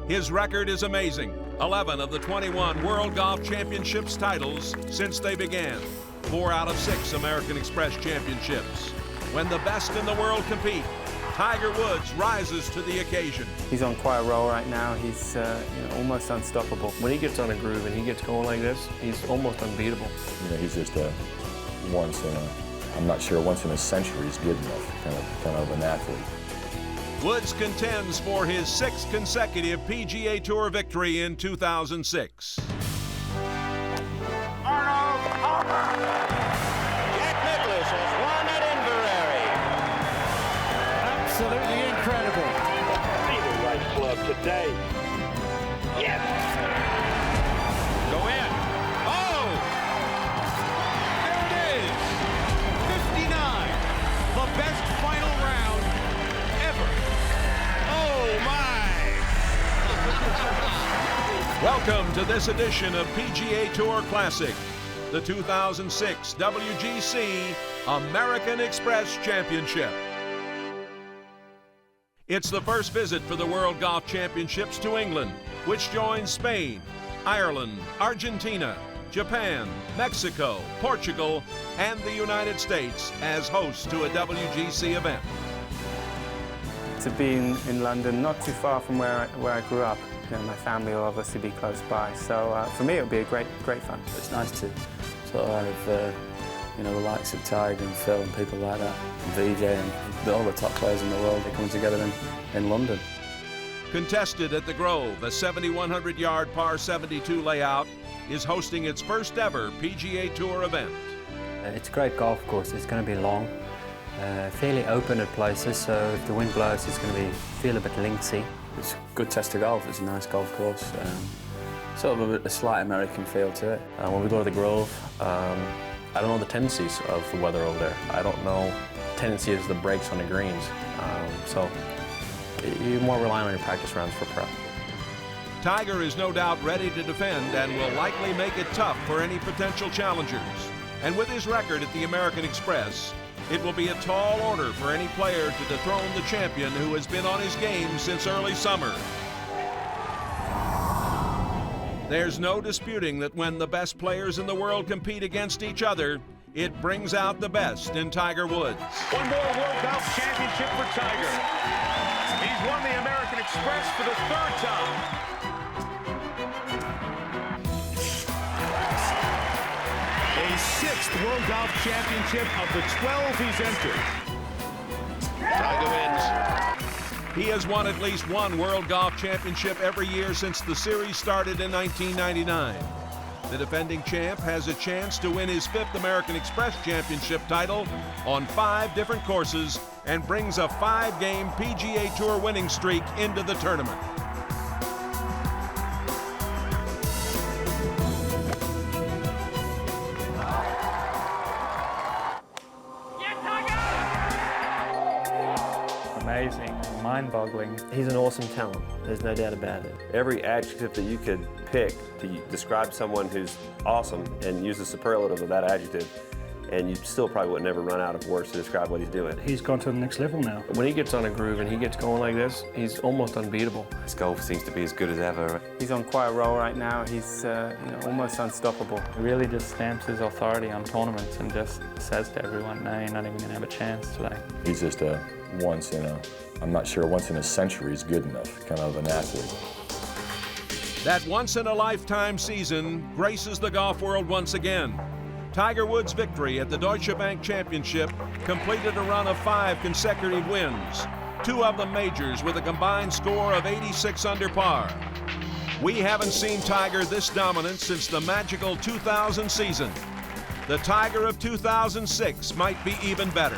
His record is amazing. 11 of the 21 World Golf Championships titles since they began. 4 out of 6 American Express Championships. When the best in the world compete, Tiger Woods rises to the occasion. He's on quite a roll right now. He's almost unstoppable. When he gets on a groove and he gets going like this, he's almost unbeatable. He's just a once in a, I'm not sure, once in a century is good enough, kind of an athlete. Woods contends for his 6th consecutive PGA Tour victory in 2006. Arnold Palmer. Jack Nicklaus has won at Inverary. Absolutely incredible. See the right club today. Yes. Go in. Oh! There it is. 59. The best final round ever. Oh, my. Welcome to this edition of PGA Tour Classic, the 2006 WGC-American Express Championship. It's the first visit for the World Golf Championships to England, which joins Spain, Ireland, Argentina, Japan, Mexico, Portugal, and the United States as hosts to a WGC event. To be in London, not too far from where I grew up. My family will obviously be close by, so for me it would be a great fun. It's nice to sort of have the likes of Tiger and Phil and people like that, and VJ and all the top players in the world, they're coming together in London. Contested at the Grove, a 7,100-yard par 72 layout is hosting its first ever PGA Tour event. It's a great golf course. It's going to be long, fairly open at places, so if the wind blows it's going to feel a bit linksy. It's a good test of golf. It's a nice golf course. Sort of a slight American feel to it. When we go to the Grove, I don't know the tendencies of the weather over there. I don't know the tendency of the breaks on the greens. So you're more relying on your practice rounds for prep. Tiger is no doubt ready to defend and will likely make it tough for any potential challengers. And with his record at the American Express, it will be a tall order for any player to dethrone the champion who has been on his game since early summer. There's no disputing that when the best players in the world compete against each other, it brings out the best in Tiger Woods. One more World Golf Championship for Tiger. He's won the American Express for the 3rd time. A 6th World Golf Championship of the 12 he's entered. Tiger wins. He has won at least one World Golf Championship every year since the series started in 1999. The defending champ has a chance to win his 5th American Express Championship title on 5 different courses and brings a 5-game PGA Tour winning streak into the tournament. Amazing, mind-boggling. He's an awesome talent. There's no doubt about it. Every adjective that you could pick to describe someone who's awesome and use the superlative of that adjective, and you still probably would never run out of words to describe what he's doing. He's gone to the next level now. When he gets on a groove and he gets going like this, he's almost unbeatable. His golf seems to be as good as ever. He's on quite a roll right now. He's almost unstoppable. He really just stamps his authority on tournaments and just says to everyone, no, you're not even going to have a chance today. He's just a once in a, I'm not sure, once in a century is good enough, kind of an athlete. That once-in-a-lifetime season graces the golf world once again. Tiger Woods' victory at the Deutsche Bank Championship completed a run of 5 consecutive wins, 2 of them majors with a combined score of 86 under par. We haven't seen Tiger this dominant since the magical 2000 season. The Tiger of 2006 might be even better.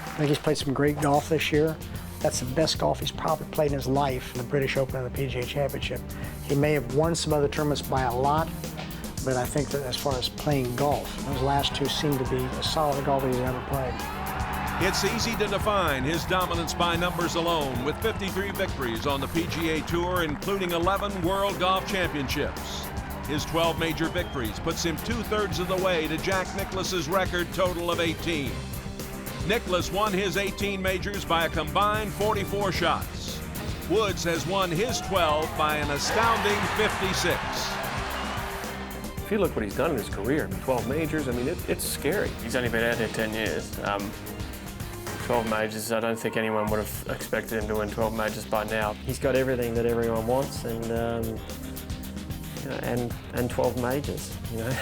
I think he's played some great golf this year. That's the best golf he's probably played in his life, the British Open and the PGA Championship. He may have won some other tournaments by a lot, but I think that as far as playing golf, those last 2 seem to be as solid a golf he's ever played. It's easy to define his dominance by numbers alone, with 53 victories on the PGA Tour, including 11 World Golf Championships. His 12 major victories puts him 2/3 of the way to Jack Nicklaus's record total of 18. Nicklaus won his 18 majors by a combined 44 shots. Woods has won his 12 by an astounding 56. If you look what he's done in his career, 12 majors, I mean, it's scary. He's only been out there 10 years. 12 majors, I don't think anyone would have expected him to win 12 majors by now. He's got everything that everyone wants, and you know, and 12 majors, you know.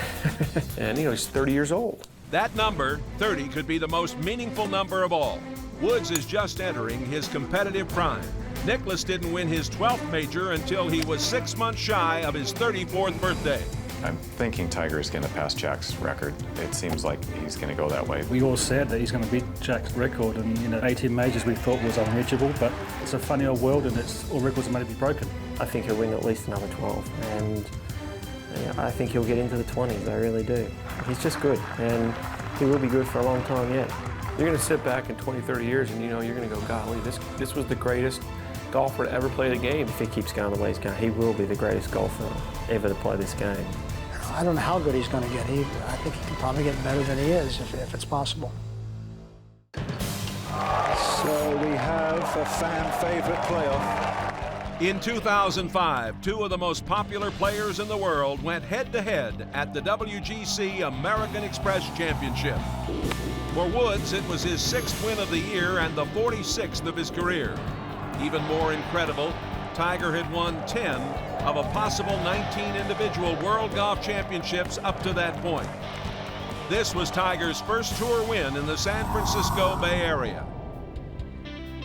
And you know, he's 30 years old. That number, 30, could be the most meaningful number of all. Woods is just entering his competitive prime. Nicklaus didn't win his 12th major until he was 6 months shy of his 34th birthday. I'm thinking Tiger's going to pass Jack's record. It seems like he's going to go that way. We all said that he's going to beat Jack's record, and you know, 18 majors we thought was unreachable, but it's a funny old world, and all records are made to be broken. I think he'll win at least another 12, and you know, I think he'll get into the 20s. I really do. He's just good, and he will be good for a long time yet. You're going to sit back in 20, 30 years, and you know, you're going to go, golly, this was the greatest golfer to ever play the game. If he keeps going the way he's going, he will be the greatest golfer ever to play this game. I don't know how good he's going to get. I think he can probably get better than he is if it's possible. So we have a fan favorite playoff. In 2005, two of the most popular players in the world went head-to-head at the WGC-American Express Championship. For Woods, it was his 6th win of the year and the 46th of his career. Even more incredible, Tiger had won 10 of a possible 19 individual World Golf Championships up to that point. This was Tiger's first tour win in the San Francisco Bay Area.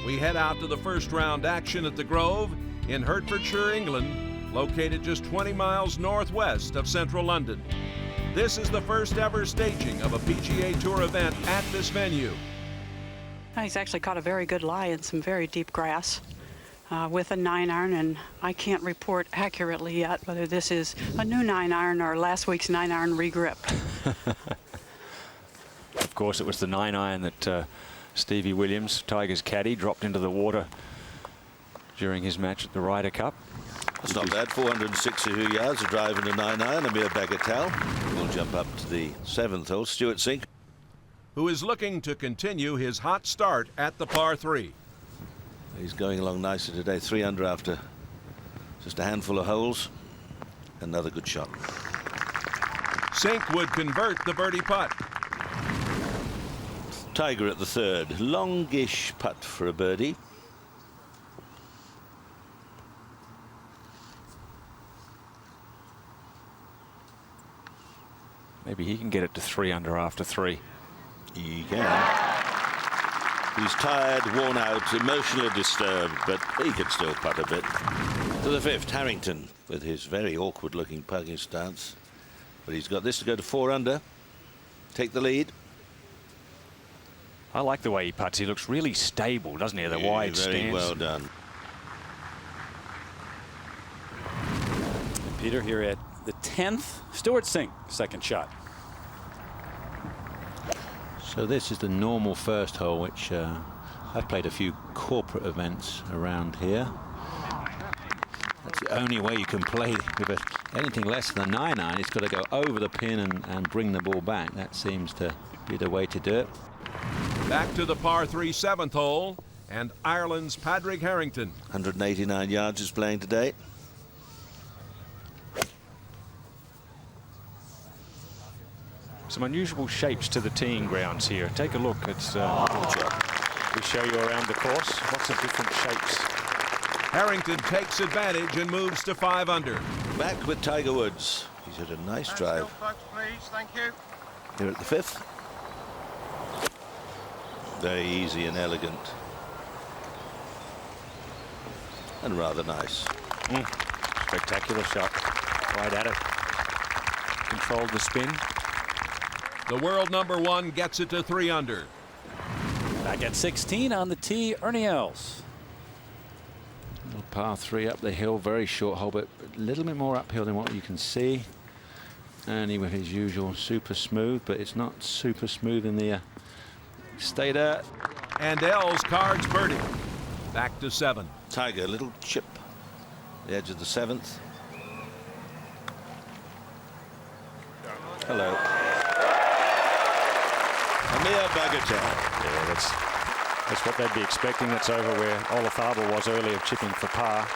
We head out to the first round action at the Grove in Hertfordshire, England, located just 20 miles northwest of central London. This is the first ever staging of a PGA Tour event at this venue. He's actually caught a very good lie in some very deep grass with a 9-iron, and I can't report accurately yet whether this is a new 9-iron or last week's 9-iron regripped. Of course, it was the 9-iron that Stevie Williams, Tiger's caddy, dropped into the water during his match at the Ryder Cup. That's not bad. 462 yards of driving a 9-iron, a mere bagatelle. We'll jump up to the 7th hole. Stuart Sink, who is looking to continue his hot start at the par 3. He's going along nicely today. 3 under after just a handful of holes. Another good shot. Sink would convert the birdie putt. Tiger at the 3rd. Longish putt for a birdie. Maybe he can get it to 3 under after 3. He can. He's tired, worn out, emotionally disturbed, but he can still putt a bit. To the 5th, Harrington, with his very awkward-looking putting stance. But he's got this to go to 4 under. Take the lead. I like the way he putts. He looks really stable, doesn't he? The wide stance. Very well done. And Peter, here at the 10th, Stuart Sink, second shot. So this is the normal first hole, which I've played a few corporate events around here. That's the only way you can play with anything less than a 9-iron. It's got to go over the pin and bring the ball back. That seems to be the way to do it. Back to the par 3 7th hole, and Ireland's Padraig Harrington. 189 yards is playing today. Some unusual shapes to the teeing grounds here. Take a look. It's we show you around the course. Lots of different shapes. Harrington takes advantage and moves to 5 under. Back with Tiger Woods. He's had a nice drive. Please, thank you. Here at the 5th. Very easy and elegant. And rather nice. Spectacular shot. Right at it. Controlled the spin. The world #1 gets it to 3 under. Back at 16 on the tee, Ernie Els. Little par 3 up the hill, very short hole, but a little bit more uphill than what you can see. Ernie with his usual super smooth, but it's not super smooth in the stay there. And Els cards birdie. Back to 7. Tiger, a little chip. The edge of the 7th. Hello. A mere bagatelle. Yeah, That's what they'd be expecting. That's over where Olafable was earlier, chipping for par.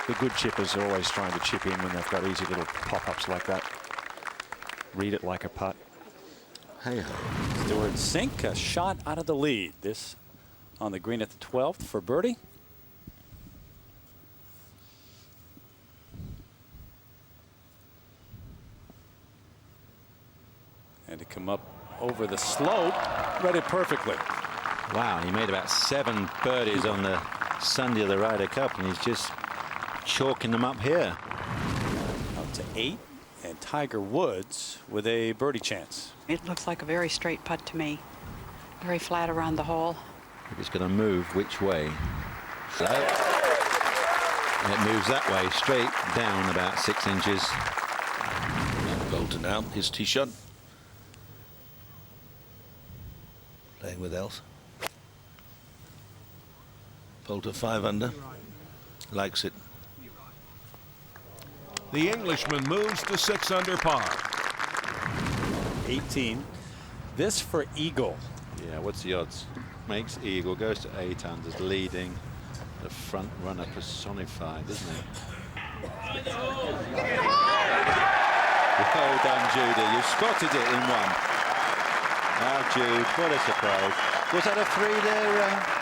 The good chippers are always trying to chip in when they've got easy little pop-ups like that. Read it like a putt. Hey, Stewart Cink, a shot out of the lead. This on the green at the 12th for birdie. And to come up over the slope, read it perfectly. Wow, he made about 7 birdies on the Sunday of the Ryder Cup, and he's just chalking them up here. Up to 8, and Tiger Woods with a birdie chance. It looks like a very straight putt to me. Very flat around the hole. If it's going to move, which way? So, and it moves that way, straight down about 6 inches. Poulter now, his tee shot. Playing with else. Poulter 5 under. Likes it. The Englishman moves to 6 under par. 18. This for eagle. Yeah, what's the odds? Makes eagle, goes to 8 under, leading. The front runner personified, isn't it? Well done, Judy. You spotted it in one. Ah, Jude, what a surprise. Was that a 3 there?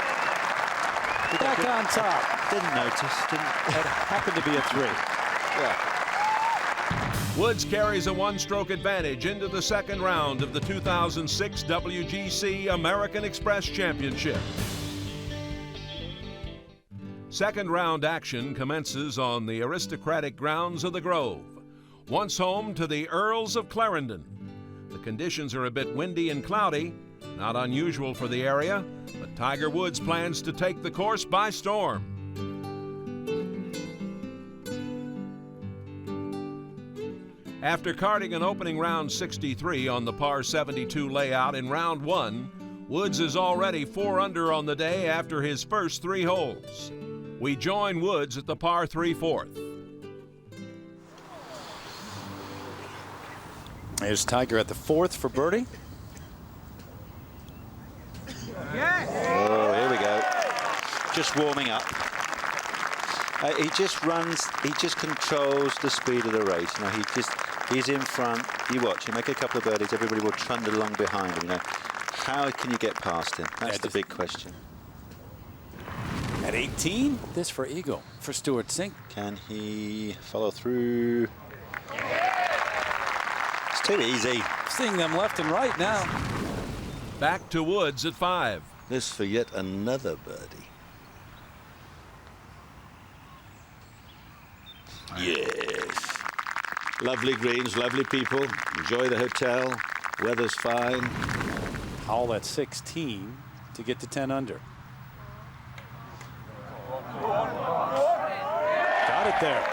Back on top. Didn't notice. It happened to be a 3. Yeah. Woods carries a 1-stroke advantage into the second round of the 2006 WGC-American Express Championship. Second round action commences on the aristocratic grounds of the Grove, once home to the Earls of Clarendon. The conditions are a bit windy and cloudy, not unusual for the area, but Tiger Woods plans to take the course by storm. After carding an opening round 63 on the par 72 layout in round 1, Woods is already 4 under on the day after his first 3 holes. We join Woods at the par 3 4th. There's Tiger at the 4th for birdie. Oh, here we go. Just warming up. He just runs, he just controls the speed of the race. You know, he's in front. You watch him make a couple of birdies, everybody will trundle along behind him. You know, how can you get past him? That's the big question. At 18, this for eagle for Stewart Cink. Can he follow through? It's too easy. Seeing them left and right now. Back to Woods at 5. This for yet another birdie. Yes. Lovely greens, lovely people. Enjoy the hotel. Weather's fine. Howell at 16 to get to 10 under. Got it there.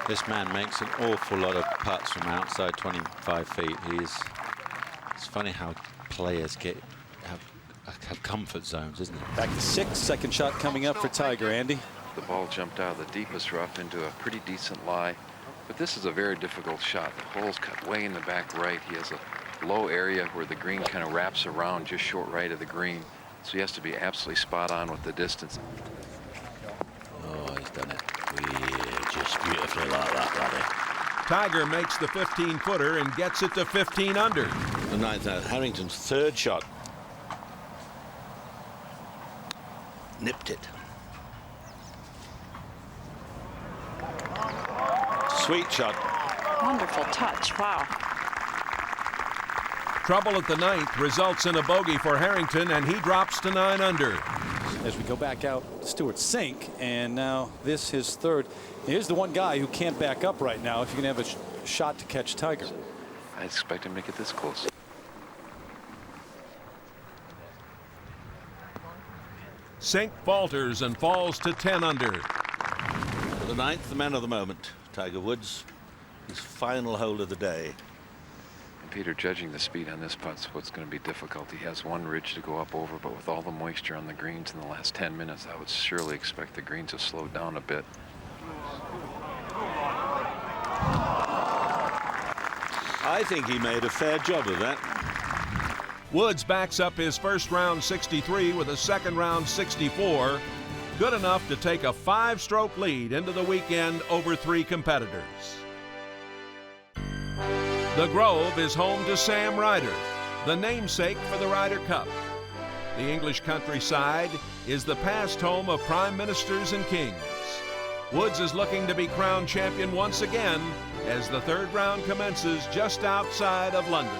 This man makes an awful lot of putts from outside 25 feet. It's funny how players have comfort zones, isn't it? Back to 6. Second shot coming up for Tiger, Andy. The ball jumped out of the deepest rough into a pretty decent lie, but this is a very difficult shot. The hole's cut way in the back right. He has a low area where the green kind of wraps around just short right of the green, so he has to be absolutely spot on with the distance. Oh, he's done it. Just beautifully like that, laddie. Tiger makes the 15-footer and gets it to 15 under. The 9th out, Harrington's 3rd shot. Nipped it. Sweet shot. Wonderful touch. Wow. Trouble at the 9th results in a bogey for Harrington, and he drops to 9 under. As we go back out, Stewart Cink, and now this his 3rd. Here's the one guy who can't back up right now if you can have a shot to catch Tiger. I expect him to get this close. Cink falters and falls to 10 under. For the 9th, the man of the moment, Tiger Woods, his final hole of the day. And Peter, judging the speed on this putt's what's going to be difficult. He has one ridge to go up over, but with all the moisture on the greens in the last 10 minutes, I would surely expect the greens to slow down a bit. I think he made a fair job of that. Woods backs up his first round 63 with a second round 64, good enough to take a 5-stroke lead into the weekend over 3 competitors. The Grove is home to Sam Ryder, the namesake for the Ryder Cup. The English countryside is the past home of prime ministers and kings. Woods is looking to be crowned champion once again as the 3rd round commences just outside of London.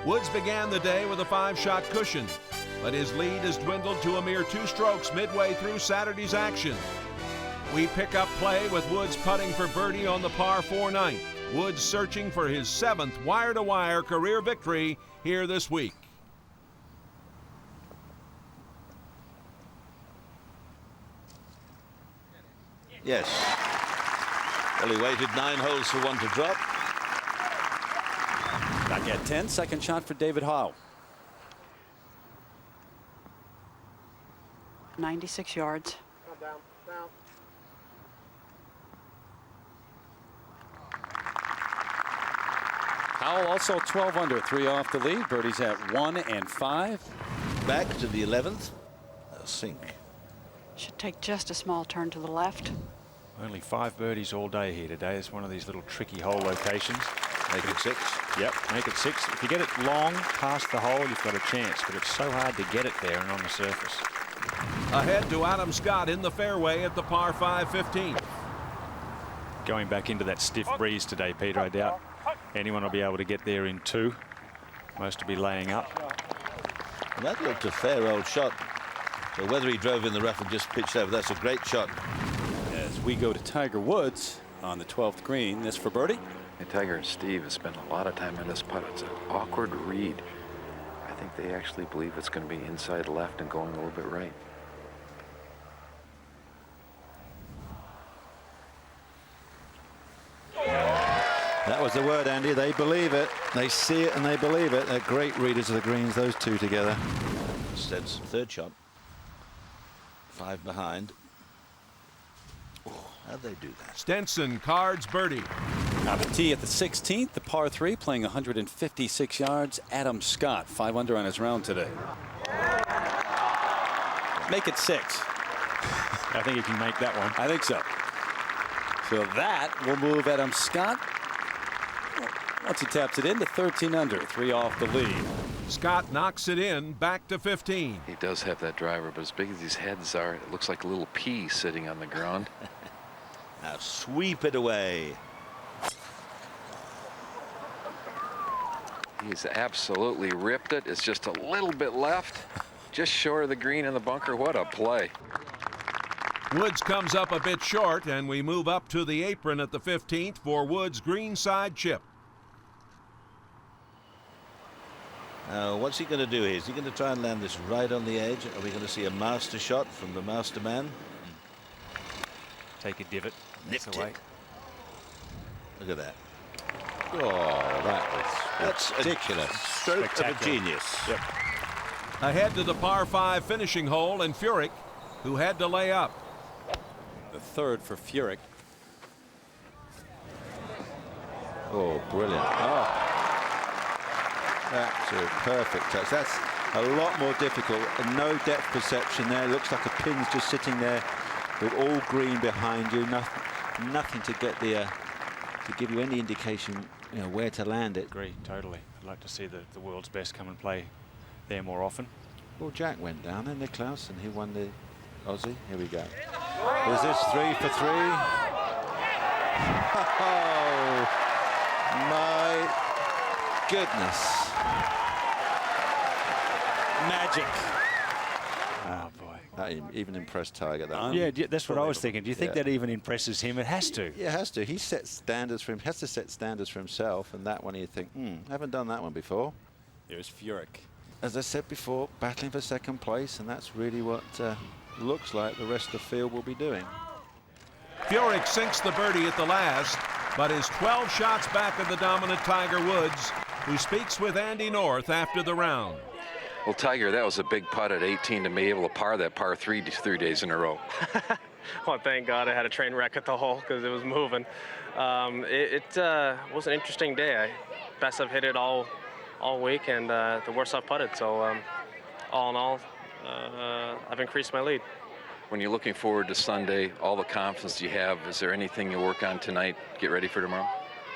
Woods began the day with a 5-shot cushion, but his lead has dwindled to a mere 2 strokes midway through Saturday's action. We pick up play with Woods putting for birdie on the par 4 ninth. Woods searching for his 7th wire-to-wire career victory here this week. Yes. Well, he waited 9 holes for one to drop. Back at 10, second shot for David Howe. 96 yards. Howell also 12 under, 3 off the lead. Birdies at 1 and 5. Back to the 11th. A sink. Should take just a small turn to the left. Only 5 birdies all day here today. It's one of these little tricky hole locations. Make it 6. Yep, make it 6. If you get it long past the hole, you've got a chance, but it's so hard to get it there and on the surface. Ahead to Adam Scott in the fairway at the par 5 15th. Going back into that stiff breeze today, Peter, I doubt anyone will be able to get there in 2. Most will be laying up. And that looked a fair old shot. So whether he drove in the rough and just pitched over, that's a great shot. As we go to Tiger Woods on the 12th green, this for birdie. Hey, Tiger and Steve have spent a lot of time on this putt. It's an awkward read. I think they actually believe it's going to be inside left and going a little bit right. That was the word, Andy. They believe it. They see it and they believe it. They're great readers of the greens, those two together. Instead, 3rd shot. 5 behind. Oh, how'd they do that? Stenson cards birdie. Now the tee at the 16th, the par 3, playing 156 yards. Adam Scott, 5 under on his round today. Make it 6. I think he can make that one. I think so. So that will move Adam Scott. Once he taps it in to 13 under, 3 off the lead. Scott knocks it in, back to 15. He does have that driver, but as big as these heads are, it looks like a little pea sitting on the ground. Now sweep it away. He's absolutely ripped it. It's just a little bit left, just short of the green in the bunker. What a play. Woods comes up a bit short, and we move up to the apron at the 15th for Woods' greenside chip. Now, what's he going to do here? Is he going to try and land this right on the edge? Are we going to see a master shot from the master man? Take a divot. Nipped it. Look at that. Oh, that's ridiculous. Stroke of a genius. Yep. Ahead to the par 5 finishing hole, and Furyk, who had to lay up. The 3rd for Furyk. Oh, brilliant. Oh. That's a perfect touch. That's a lot more difficult. No depth perception there. Looks like a pin's just sitting there with all green behind you. Nothing to get the to give you any indication, you know, where to land it. Agree, totally. I'd like to see the world's best come and play there more often. Well, Jack went down there, Nicklaus, and he won the Aussie. Here we go. Is this 3 for 3? Oh, my goodness. Magic. Oh, boy. That even impressed Tiger. That yeah, that's what I was thinking. Do you think that even impresses him? It has to. Yeah, it has to. He sets standards for him. Has to set standards for himself. And that one, you think, haven't done that one before. Here's Furyk. As I said before, battling for 2nd place, and that's really what looks like the rest of the field will be doing. Furyk sinks the birdie at the last, but is 12 shots back of the dominant Tiger Woods, who speaks with Andy North after the round. Well, Tiger, that was a big putt at 18 to be able to par that par 3 days in a row. Well, thank God I had a train wreck at the hole because it was moving. It was an interesting day. Best I've hit it all all week, and the worst I've putted. So all in all, I've increased my lead. When you're looking forward to Sunday, all the confidence you have, is there anything you work on tonight, get ready for tomorrow?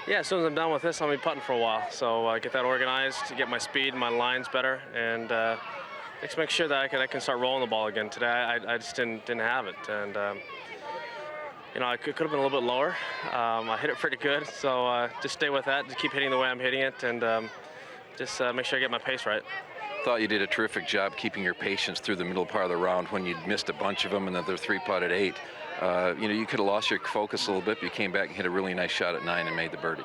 Yeah, as soon as I'm done with this, I'll be putting for a while. So get that organized, get my speed, my lines better, and just make sure that I can start rolling the ball again. Today, I just didn't have it, and you know, I could have been a little bit lower. I hit it pretty good, so just stay with that, just keep hitting the way I'm hitting it, and just make sure I get my pace right. Thought you did a terrific job keeping your patience through the middle part of the round when you missed a bunch of them and then they're 3-putt at 8. You know, you could have lost your focus a little bit, but you came back and hit a really nice shot at 9 and made the birdie.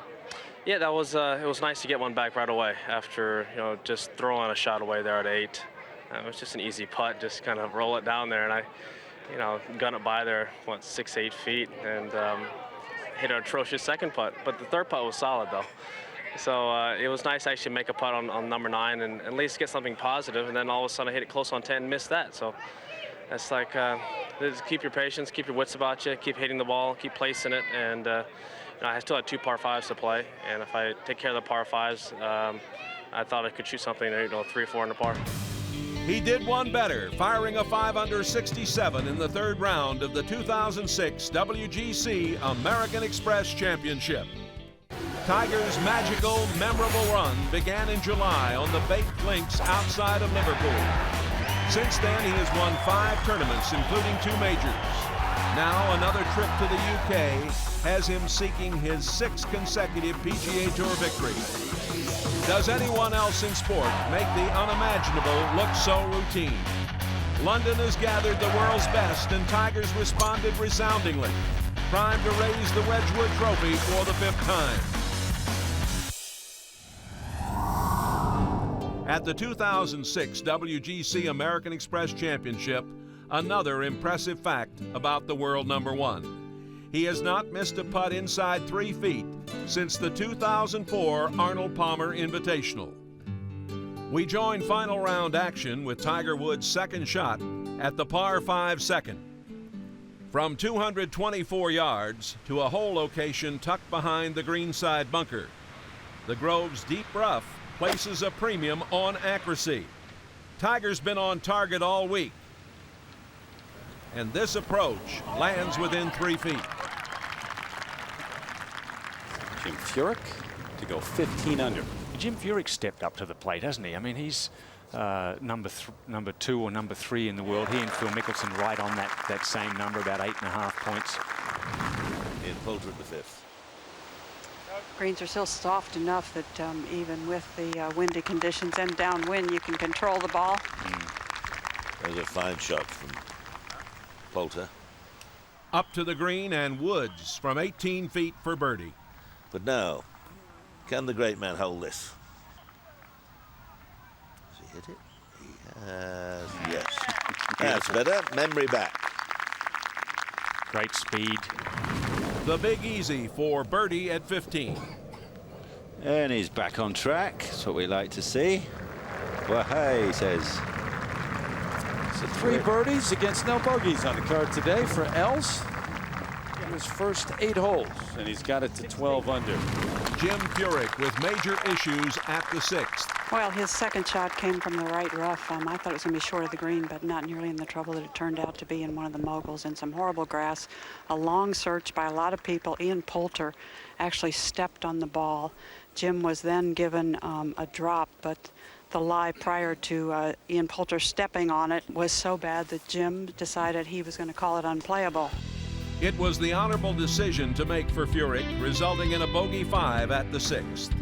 Yeah, that was it was nice to get one back right away after, you know, just throwing a shot away there at 8. It was just an easy putt, just kind of roll it down there, and I, you know, gun it by there, 6-8 feet, and hit an atrocious second putt. But the third putt was solid though. So it was nice to actually make a putt on number 9 and at least get something positive, and then all of a sudden I hit it close on 10 and missed that. So that's like, just keep your patience, keep your wits about you, keep hitting the ball, keep placing it, and you know, I still had 2 par 5s to play, and if I take care of the par 5s, I thought I could shoot something, you know, 3 or 4 under par. He did one better, firing a 5-under 67 in the 3rd round of the 2006 WGC-American Express Championship. Tiger's magical, memorable run began in July on the baked links outside of Liverpool. Since then, he has won 5 tournaments, including 2 majors. Now, another trip to the UK has him seeking his 6th consecutive PGA Tour victory. Does anyone else in sport make the unimaginable look so routine? London has gathered the world's best, and Tiger's responded resoundingly, primed to raise the Wedgwood Trophy for the 5th time. At the 2006 WGC-American Express Championship, another impressive fact about the world number 1. He has not missed a putt inside 3 feet since the 2004 Arnold Palmer Invitational. We join final round action with Tiger Woods' second shot at the par 5 second. From 224 yards to a hole location tucked behind the greenside bunker, the Grove's deep rough places a premium on accuracy. Tiger's been on target all week, and this approach lands within 3 feet. Jim Furyk to go 15 under. Jim Furyk stepped up to the plate, hasn't he? I mean, he's number 2 or number 3 in the world. He and Phil Mickelson right on that same number, about 8.5 points. In Poulter at the 5th. Greens are still soft enough that even with the windy conditions and downwind, you can control the ball. There's a fine shot from Poulter. Up to the green, and Woods from 18 feet for birdie. But now, can the great man hold this? Has he hit it? He has, yes. That's better. Memory back. Great speed. The Big Easy for birdie at 15. And he's back on track. That's what we like to see. Well, hey, he says. So 3 birdies against no bogeys on the card today for Els. In his first 8 holes, and he's got it to 12 under. Jim Furyk with major issues at the 6th. Well, his second shot came from the right rough. I thought it was going to be short of the green, but not nearly in the trouble that it turned out to be in one of the moguls in some horrible grass. A long search by a lot of people. Ian Poulter actually stepped on the ball. Jim was then given a drop, but the lie prior to Ian Poulter stepping on it was so bad that Jim decided he was going to call it unplayable. It was the honorable decision to make for Furyk, resulting in a bogey 5 at the 6th.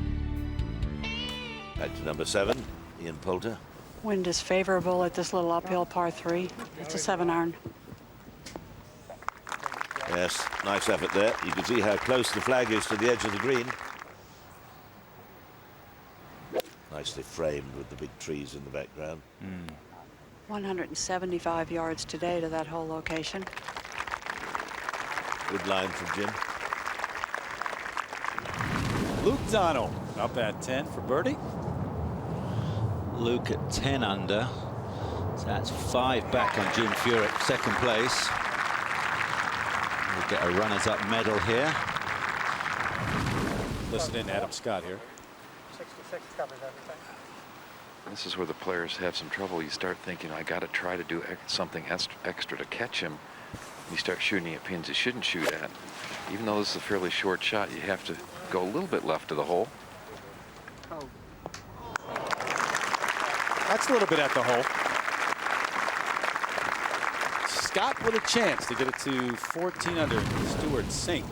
Back to number 7, Ian Poulter. Wind is favorable at this little uphill par 3. It's a 7-iron. Yes, nice effort there. You can see how close the flag is to the edge of the green. Nicely framed with the big trees in the background. 175 yards today to that whole location. Good line from Jim. Luke Donald up at 10 for birdie. Luke at 10 under. So that's 5 back on Jim Furyk, second place. We'll get a runners-up medal here. Listen in, Adam Scott here. covers everything. This is where the players have some trouble. You start thinking, I got to try to do something extra to catch him. You start shooting at pins you shouldn't shoot at. Even though this is a fairly short shot, you have to go a little bit left of the hole. That's a little bit at the hole. Scott with a chance to get it to 14 under. Stewart sink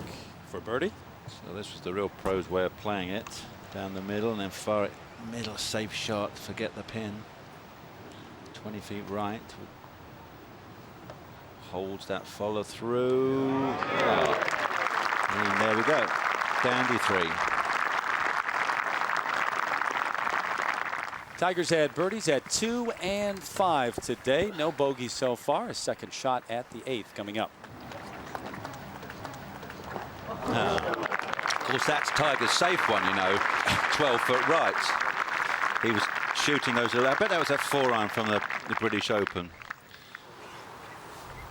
for birdie. So this was the real pro's way of playing it. Down the middle and then far middle, safe shot, forget the pin. 20 feet right. Holds that follow through. Oh. And there we go. Dandy 3. Tigers had birdies at 2 and 5 today. No bogeys so far. A second shot at the 8th coming up. Of course, that's Tiger's safe one, you know, 12-foot right. He was shooting those. I bet that was that 4-iron from the British Open.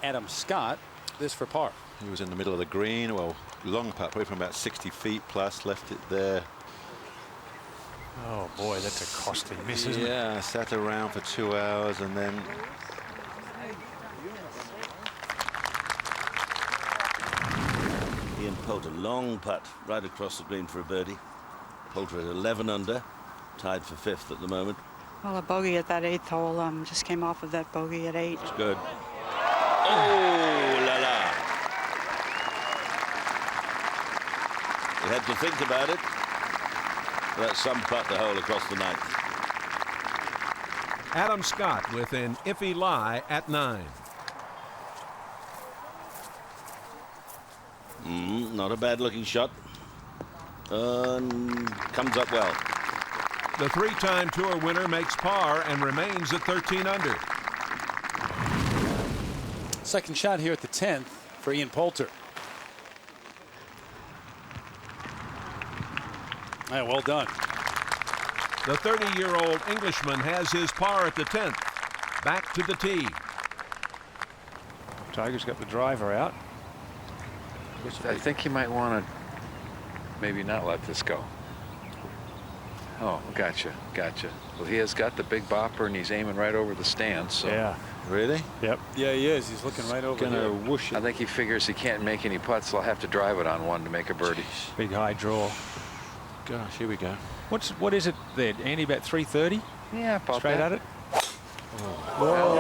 Adam Scott, this for par. He was in the middle of the green. Well, long putt, probably from about 60 feet plus, left it there. Oh boy, that's a costly miss, isn't it? Yeah, sat around for 2 hours and then Ian Poulter, long putt right across the green for a birdie. Poulter at 11 under, tied for 5th at the moment. Well, a bogey at that 8th hole just came off of that bogey at 8. It's good. Oh la la! You had to think about it. That's some putt to hole across the 9th. Adam Scott with an iffy lie at 9. Not a bad looking shot. Comes up well. The 3-time tour winner makes par and remains at 13 under. Second shot here at the 10th for Ian Poulter. Yeah, well done. The 30-year-old Englishman has his par at the 10th. Back to the tee. Tiger's got the driver out. I think you might want to maybe not let this go. Oh, gotcha. Well, he has got the big bopper and he's aiming right over the stands. So. Yeah. Really? Yep. Yeah, he is. He's looking right over there. Whoosh it. I think he figures he can't make any putts, so I'll have to drive it on one to make a birdie. Big high draw. Gosh, here we go. What is it there, Andy? About 330? Yeah, about straight that. at it. Whoa!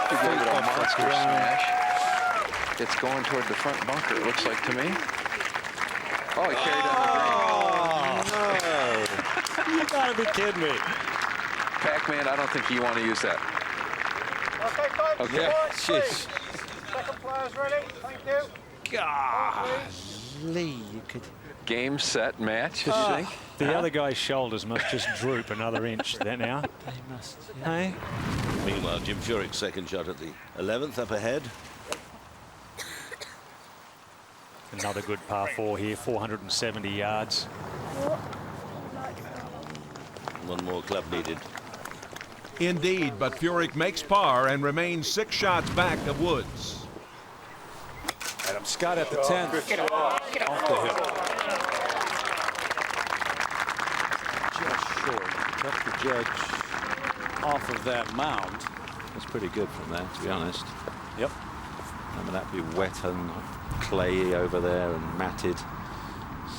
He gave it a monster smash. It's going toward the front bunker, it looks like to me. Oh, he carried on the green. No. You gotta be kidding me. Pac-Man, I don't think you want to use that. Okay, folks. Okay. Jeez. Second player's ready. Thank you. Golly, you could. Game, set, match, you think? The other guy's shoulders must just droop another inch there now. They must. Yeah. Hey? Meanwhile, Jim Furyk's second shot at the 11th up ahead. Another good par 4 here, 470 yards. One more club needed. Indeed, but Furyk makes par and remains 6 shots back of Woods. Adam Scott at the 10th. Off the hill. Just short. Kept the judge off of that mound. That's pretty good from there, to be honest. Yep. I mean, that'd be wet and clayey over there and matted.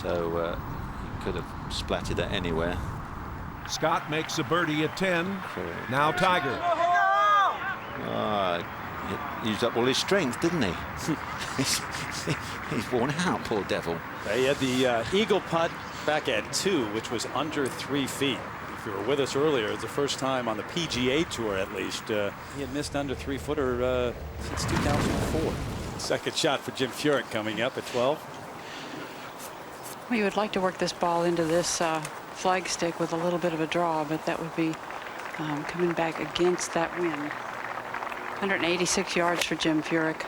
So he could have splatted that anywhere. Scott makes a birdie at 10. Now Tiger. He used up all his strength, didn't he? He's worn out, poor devil. He had the eagle putt back at 2, which was under 3 feet. If you were with us earlier, it's the first time on the PGA Tour, at least. He had missed under 3-footer since 2004. Second shot for Jim Furyk coming up at 12. Well, you would like to work this ball into this flagstick with a little bit of a draw, but that would be coming back against that wind. 186 yards for Jim Furyk.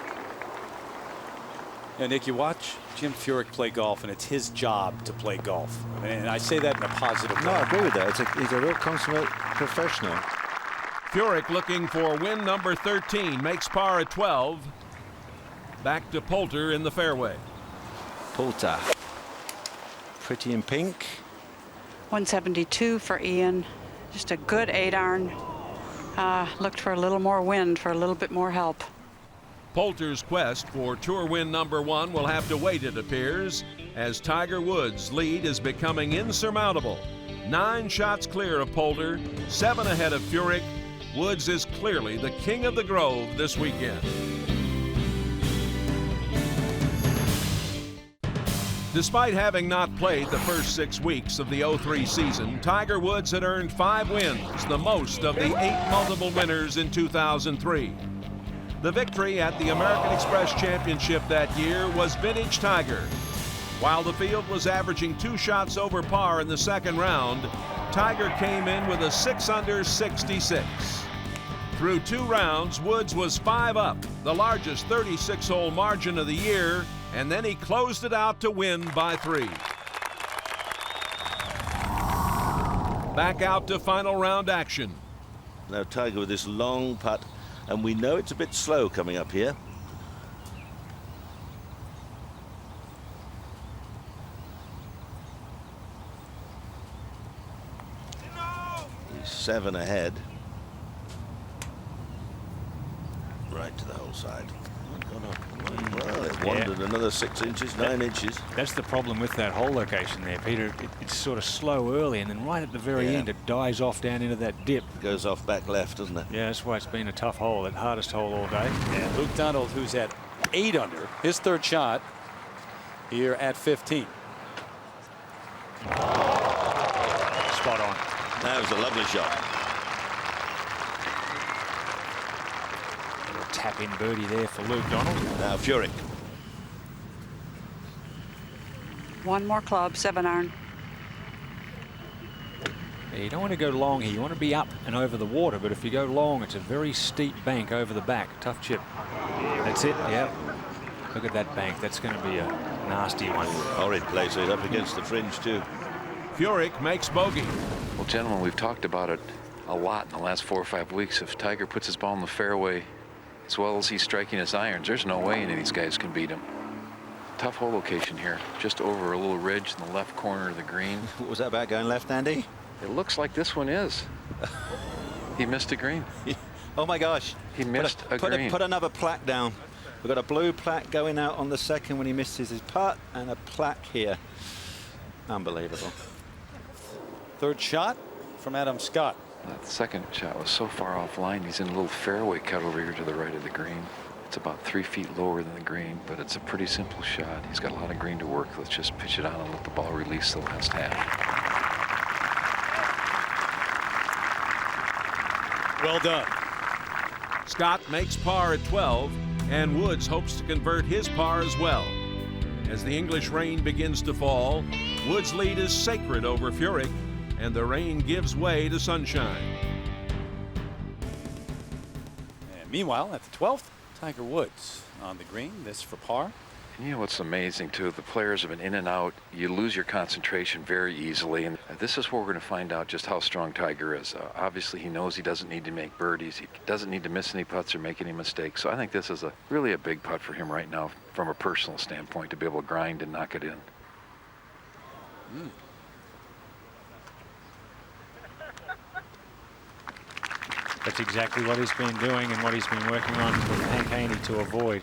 Yeah, Nick, you watch Jim Furyk play golf, and it's his job to play golf. I mean, and I say that in a positive way. No, I agree with that. He's a real consummate professional. Furyk looking for win number 13, makes par at 12. Back to Poulter in the fairway. Poulter. Pretty in pink. 172 for Ian. Just a good 8-iron. Looked for a little more wind, for a little bit more help. Poulter's quest for tour win #1 will have to wait, it appears, as Tiger Woods' lead is becoming insurmountable. 9 shots clear of Poulter, 7 ahead of Furyk. Woods is clearly the king of the Grove this weekend. Despite having not played the first 6 weeks of the '03 season, Tiger Woods had earned 5 wins, the most of the 8 multiple winners in 2003. The victory at the American Express Championship that year was vintage Tiger. While the field was averaging 2 shots over par in the second round, Tiger came in with a 6-under 66. Through 2 rounds, Woods was 5 up, the largest 36-hole margin of the year, and then he closed it out to win by 3. Back out to final round action. Now Tiger with this long putt, and we know it's a bit slow coming up here. He's 7 ahead. Right to the hole side. Well, it wandered another 6 inches, 9 inches. That's the problem with that hole location there, Peter. It's sort of slow early, and then right at the very end, it dies off down into that dip. Goes off back left, doesn't it? Yeah, that's why it's been a tough hole, that hardest hole all day. And Luke Donald, who's at 8 under, his 3rd shot here at 15. Spot on. That was a lovely shot. Tap-in birdie there for Luke Donald. Now Furyk. 1 more club, 7-iron. You don't want to go long here. You want to be up and over the water, but if you go long, it's a very steep bank over the back. Tough chip. That's it. Yeah. Look at that bank. That's going to be a nasty one. Horrid place. He's up against the fringe too. Furyk makes bogey. Well, gentlemen, we've talked about it a lot in the last 4 or 5 weeks. If Tiger puts his ball in the fairway as well as he's striking his irons, there's no way any of these guys can beat him. Tough hole location here, just over a little ridge in the left corner of the green. What was that about going left, Andy? It looks like this one is. He missed a green. Oh my gosh. He missed a green. Put another plaque down. We've got a blue plaque going out on the second when he misses his putt, and a plaque here. Unbelievable. 3rd shot from Adam Scott. That second shot was so far offline. He's in a little fairway cut over here to the right of the green. It's about 3 feet lower than the green, but it's a pretty simple shot. He's got a lot of green to work. Let's just pitch it on and let the ball release the last half. Well done. Scott makes par at 12, and Woods hopes to convert his par as well. As the English rain begins to fall, Woods' lead is sacred over Furyk, and the rain gives way to sunshine. And meanwhile, at the 12th, Tiger Woods on the green. This for par. And you know what's amazing too? The players have been in and out. You lose your concentration very easily, and this is where we're going to find out just how strong Tiger is. Obviously, he knows he doesn't need to make birdies. He doesn't need to miss any putts or make any mistakes. So I think this is really a big putt for him right now, from a personal standpoint, to be able to grind and knock it in. That's exactly what he's been doing and what he's been working on with Hank Haney to avoid.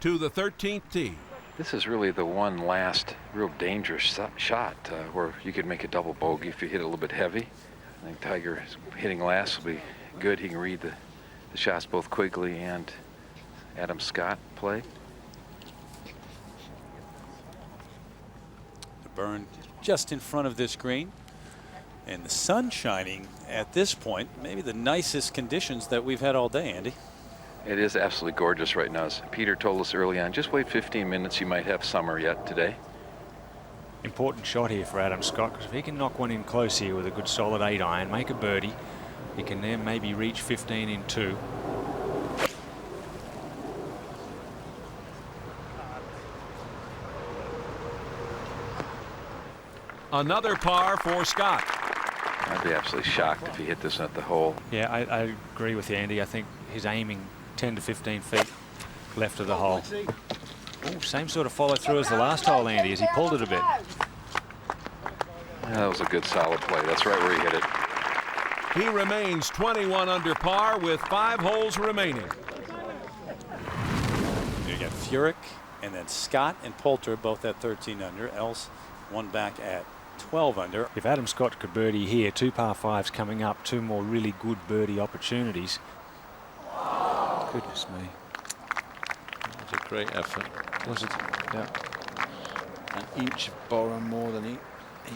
To the 13th tee. This is really the one last real dangerous shot where you could make a double bogey if you hit it a little bit heavy. I think Tiger hitting last will be good. He can read the shots both Quigley and Adam Scott play. The burn just in front of this green. And the sun shining at this point, maybe the nicest conditions that we've had all day, Andy. It is absolutely gorgeous right now. As Peter told us early on, just wait 15 minutes. You might have summer yet today. Important shot here for Adam Scott, because if he can knock one in close here with a good solid 8-iron, make a birdie, he can then maybe reach 15 in 2. Another par for Scott. I'd be absolutely shocked if he hit this at the hole. Yeah, I agree with you, Andy. I think he's aiming 10 to 15 feet left of the hole. Oh, same sort of follow through as the last hole, Andy, as he pulled it a bit. That was a good solid play. That's right where he hit it. He remains 21 under par with 5 holes remaining. You got Furyk and then Scott and Poulter both at 13 under. Else one back at 12 under. If Adam Scott could birdie here, 2 par 5s coming up, 2 more really good birdie opportunities. Goodness me. That was a great effort. Was it? Yeah. An inch of borrow more than he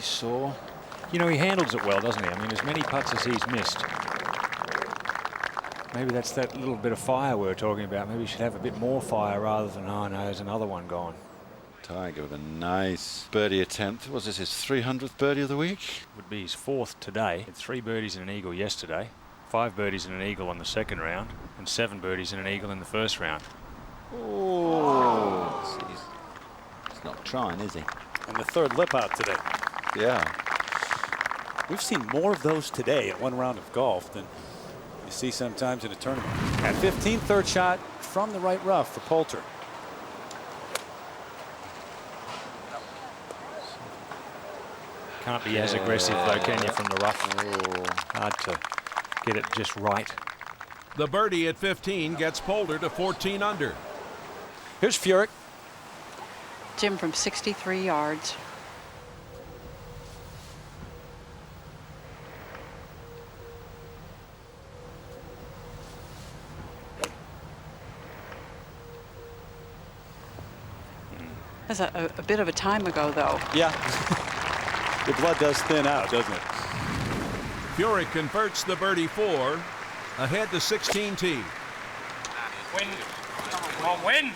saw. You know, he handles it well, doesn't he? I mean, as many putts as he's missed. Maybe that's that little bit of fire we were talking about. Maybe he should have a bit more fire rather than, oh no, there's another one gone. Tiger with a nice birdie attempt. Was this his 300th birdie of the week? Would be his 4th today. Had 3 birdies and an eagle yesterday, 5 birdies and an eagle on the second round, and 7 birdies and an eagle in the first round. Oh, he's not trying, is he? And the 3rd lip out today. Yeah. We've seen more of those today at one round of golf than you see sometimes in a tournament. At 15, 3rd shot from the right rough for Poulter. Can't be as aggressive though, can you, from the rough? Hard to get it just right. The birdie at 15 gets Poulter to 14 under. Here's Furyk. Jim from 63 yards. That's a bit of a time ago, though. Yeah. The blood does thin out, doesn't it? Furyk converts the birdie 4, ahead to 16 tee. Win. Come on, win.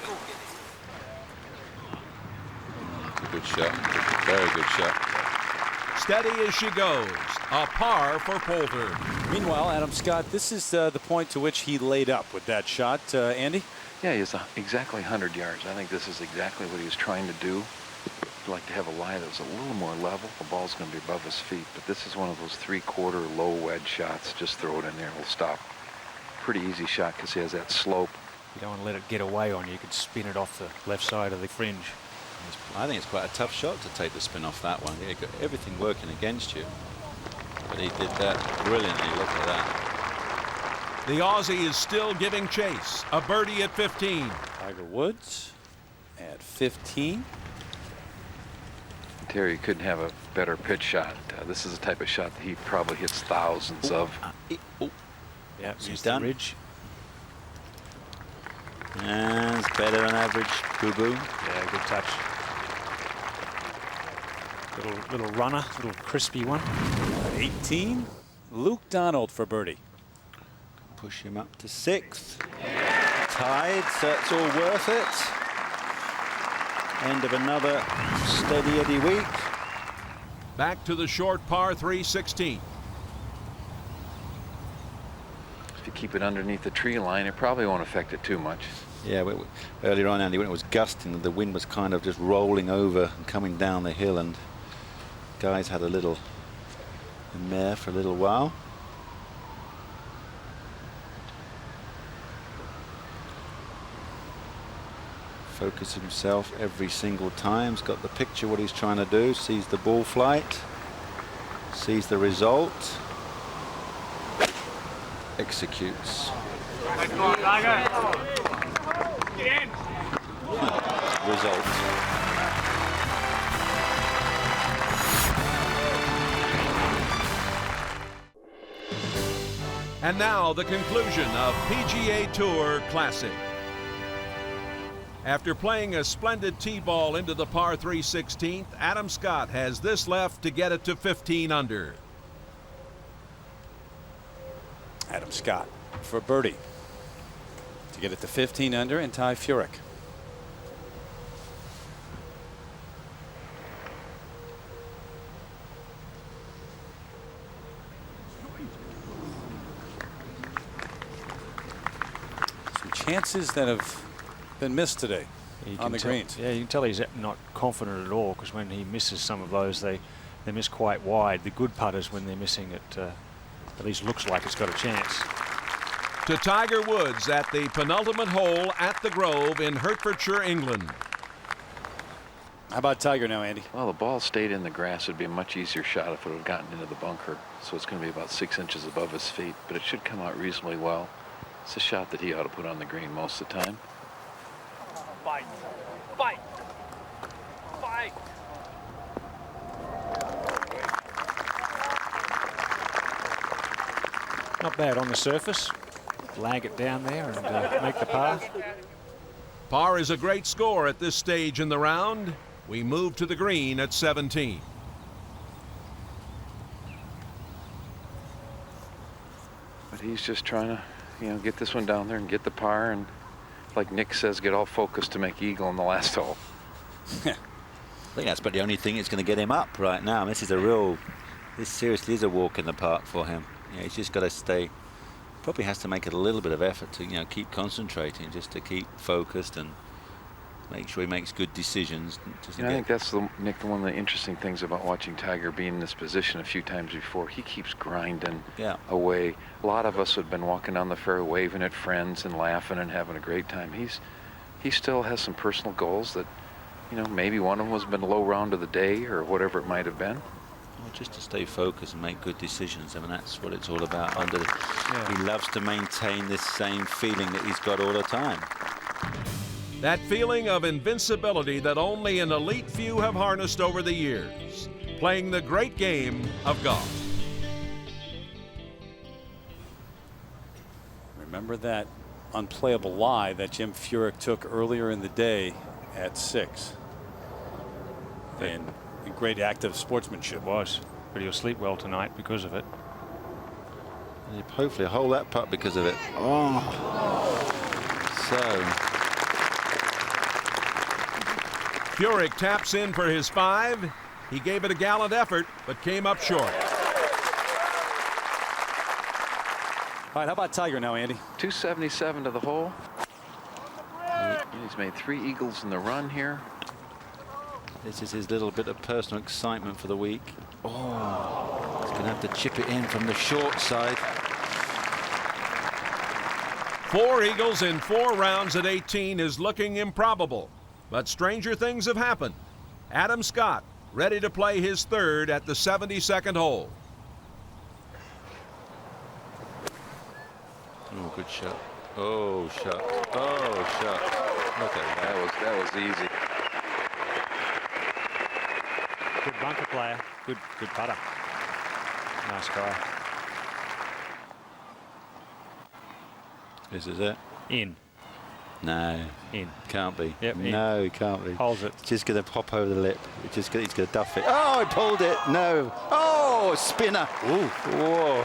Good shot. Very good shot. Steady as she goes. A par for Poulter. Meanwhile, Adam Scott, this is the point to which he laid up with that shot. Andy? Yeah, he's exactly 100 yards. I think this is exactly what he was trying to do. He'd like to have a lie that was a little more level. The ball's going to be above his feet, but this is one of those 3/4 low wedge shots. Just throw it in there, it'll stop. Pretty easy shot because he has that slope. You don't want to let it get away on you. You could spin it off the left side of the fringe. I think it's quite a tough shot to take the spin off that one. You got everything working against you. But he did that brilliantly. Look at that. The Aussie is still giving chase. A birdie at 15. Tiger Woods at 15. Terry couldn't have a better pitch shot. This is the type of shot that he probably hits thousands of. Yeah, he's done. Ridge. And it's better than average. Boo-boo. Yeah, good touch. Little runner, little crispy one. 18. Luke Donald for birdie. Push him up to 6th. Tied, so it's all worth it. End of another steady Eddie week. Back to the short par 3 16. If you keep it underneath the tree line, it probably won't affect it too much. Yeah, earlier on, Andy, when it was gusting, the wind was kind of just rolling over and coming down the hill, and guys had a little mare for a little while. Focus himself every single time. He's got the picture what he's trying to do. Sees the ball flight. Sees the result. Executes. Result. And now the conclusion of PGA Tour Classic. After playing a splendid tee ball into the par 3 16th, Adam Scott has this left to get it to 15 under. Adam Scott for birdie to get it to 15 under and tie Furyk. Some chances that have been missed today on the greens. Yeah, you can tell he's not confident at all, because when he misses some of those, they miss quite wide. The good putters, when they're missing it, at least looks like it's got a chance. To Tiger Woods at the penultimate hole at the Grove in Hertfordshire, England. How about Tiger now, Andy? Well, the ball stayed in the grass. It would be a much easier shot if it had gotten into the bunker. So it's going to be about 6 inches above his feet, but it should come out reasonably well. It's a shot that he ought to put on the green most of the time. Fight. Fight. Fight. Not bad on the surface. Lag it down there and make the par. Par is a great score at this stage in the round. We move to the green at 17. But he's just trying to, get this one down there and get the par, and like Nick says, get all focused to make eagle in the last hole. I think that's about the only thing that's going to get him up right now. This seriously is a walk in the park for him. He's just got to stay. Probably has to make it a little bit of effort to keep concentrating, just to keep focused and make sure he makes good decisions. I think that's Nick, one of the interesting things about watching Tiger be in this position a few times before. He keeps grinding away. A lot of us have been walking down the fairway waving at friends and laughing and having a great time. He still has some personal goals that, maybe one of them has been a low round of the day or whatever it might have been. Well, just to stay focused and make good decisions. I mean, that's what it's all about. He loves to maintain this same feeling that he's got all the time. That feeling of invincibility that only an elite few have harnessed over the years, playing the great game of golf. Remember that unplayable lie that Jim Furyk took earlier in the day at 6. And great act of sportsmanship. Was. But he'll sleep well tonight because of it. And hopefully hold that putt because of it. Oh. So. Furyk taps in for his 5. He gave it a gallant effort, but came up short. All right, how about Tiger now, Andy? 277 to the hole. He's made 3 eagles in the run here. This is his little bit of personal excitement for the week. Oh, he's going to have to chip it in from the short side. 4 eagles in 4 rounds at 18 is looking improbable, but stranger things have happened. Adam Scott ready to play his 3rd at the 72nd hole. Oh, good shot. Oh, shot. Oh, shot. Look at that. That was easy. Good bunker player. Good putter. Nice guy. This is it. In. No. In. Can't be. Yep, no, it can't be. Holds it. It's just going to pop over the lip. He's going to duff it. Oh, he pulled it. No. Oh, spinner. Ooh. Whoa.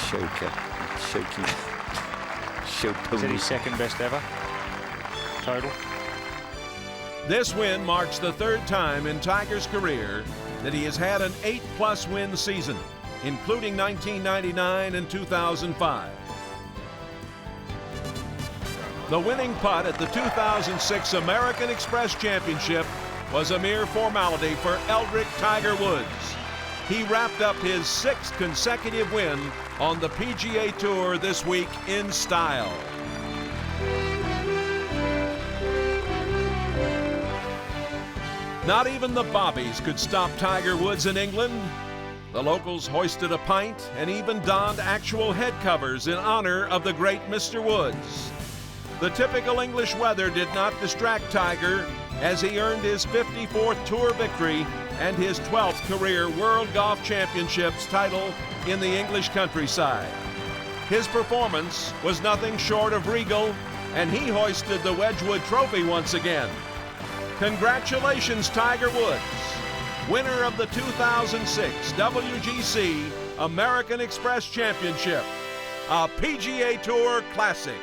Choker. Shaky. Is it his 2nd best ever? Total? This win marks the 3rd time in Tiger's career that he has had an 8+ win season, including 1999 and 2005. The winning putt at the 2006 American Express Championship was a mere formality for Eldrick Tiger Woods. He wrapped up his 6th consecutive win on the PGA Tour this week in style. Not even the Bobbies could stop Tiger Woods in England. The locals hoisted a pint and even donned actual head covers in honor of the great Mr. Woods. The typical English weather did not distract Tiger as he earned his 54th Tour victory and his 12th career World Golf Championships title in the English countryside. His performance was nothing short of regal, and he hoisted the Wedgwood Trophy once again. Congratulations, Tiger Woods, winner of the 2006 WGC American Express Championship, a PGA Tour classic.